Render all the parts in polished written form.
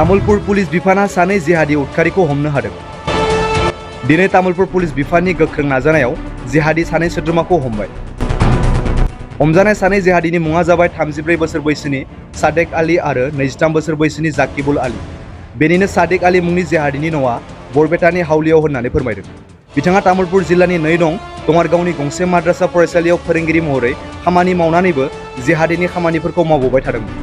Tamulpur police बिफाना सानै जिहादी उदखारिखौ हमनो हादों। दिनै तामुलपुर पुलिस बिफाननि गोख्रों नाजानायाव जिहादी सानै सोद्रोमाखौ हमबाय। हमजानाय सानै जिहादीनि मुङा जाबाय 34 बोसोर बैसोनि सादेक आली आरो 23 बोसोर बैसोनि जाकिबुल आली। बेनिनो सादेक आली मुंनि जिहादीनि न'आ बरपेटानि हावलियाव होननानै फोरमायदों। बिथाङा तामुलपुर जिल्लानि 2 नं दङारगावनि गंसे माद्रासा फरायसालियाव फोरोंगिरि महरै खामानि मावनानैबो जिहादीनि खामानिफोरखौ मावबोबाय थादोंमोन।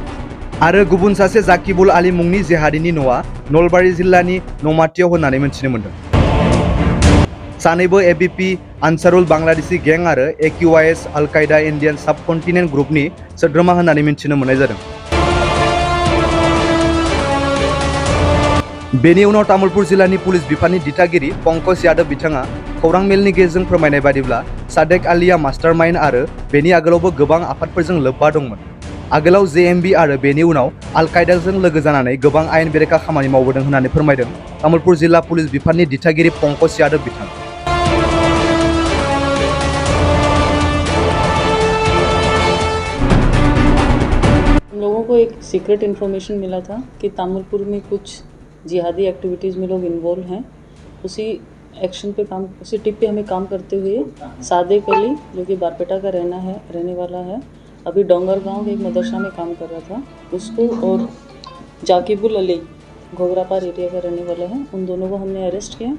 आरो गुबुन सासे जाकिबुल आली मुंनि जिहादीनि न'आ नलबारि जिल्लानि नमातियाव होननानै मिथिनो मोन्दों। सानैबो एबिपि आनसारुल बांलादेशी गें आरो AQIS अल कायदा इन्डियान साबकन्टिनेन्ट ग्रुपनि सोद्रोमा होननानै मिथिनो मोननाय जादों। बेनि उनाव तामुलपुर जिल्लानि पुलिस बिफाननि दिथागिरि पंकज यादव बिथाङा खौरां मेलनि गेजेरजों फोरमायनाय बादिब्ला सादेक आलीया मास्टारमाइन्ड आरो बेनि आगोलावबो गोबां आफादफोरजों लोब्बा दंमोन। आगोलाव JMB आरो बेनि उनाव अल कायदाजों लोगो जानानै गोबां आयेन बेरेखा खामानि मावबोदों होननानै फोरमायदों तामुलपुर जिल्ला पुलिस बिफाननि दिथागिरि पंकज यादव बिथाङा। हम लोगों को एक सीक्रेट इन्फॉर्मेशन मिला था कि तामुलपुर में कुछ जिहादी एक्टिविटीज़ में लोग इन्वॉल्व हैं। उसी टिप पे हमें काम करते हुए सादेक अली जो कि बारपेटा का रहने वाला है, अभी डोंगर गांव के एक मदरसा में काम कर रहा था, उसको और जाकिबुल अली घोगरापार एरिया का रहने वाला है, उन दोनों को हमने अरेस्ट किया।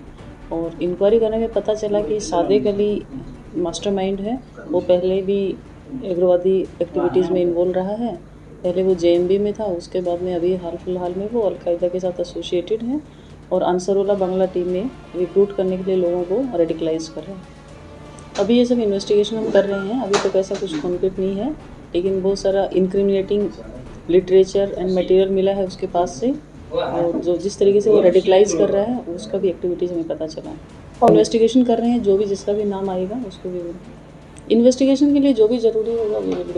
और इंक्वायरी करने में पता चला कि सादेक अली मास्टरमाइंड है। वो पहले भी उग्रवादी एक्टिविटीज़ में इन्वॉल्व रहा है। पहले वो JMB में था, उसके बाद में अभी हाल फिलहाल में वो अल कायदा के साथ एसोसिएटेड है और अंसरुल्लाह बांग्ला टीम में रिक्रूट करने के लिए लोगों को रेडिकलाइज कर रहे हैं। अभी ये सब इन्वेस्टिगेशन हम कर रहे हैं, अभी तक ऐसा कुछ कॉन्क्रीट नहीं है, लेकिन बहुत सारा इंक्रिमिनेटिंग लिटरेचर एंड मटेरियल मिला है उसके पास से, और जो जिस तरीके से वो रेडिकलाइज कर रहा है उसका भी एक्टिविटीज़ हमें पता चला है। इन्वेस्टिगेशन कर रहे हैं, जो भी जिसका भी नाम आएगा उसको भी इन्वेस्टिगेशन के लिए जो भी ज़रूरी होगा वो भी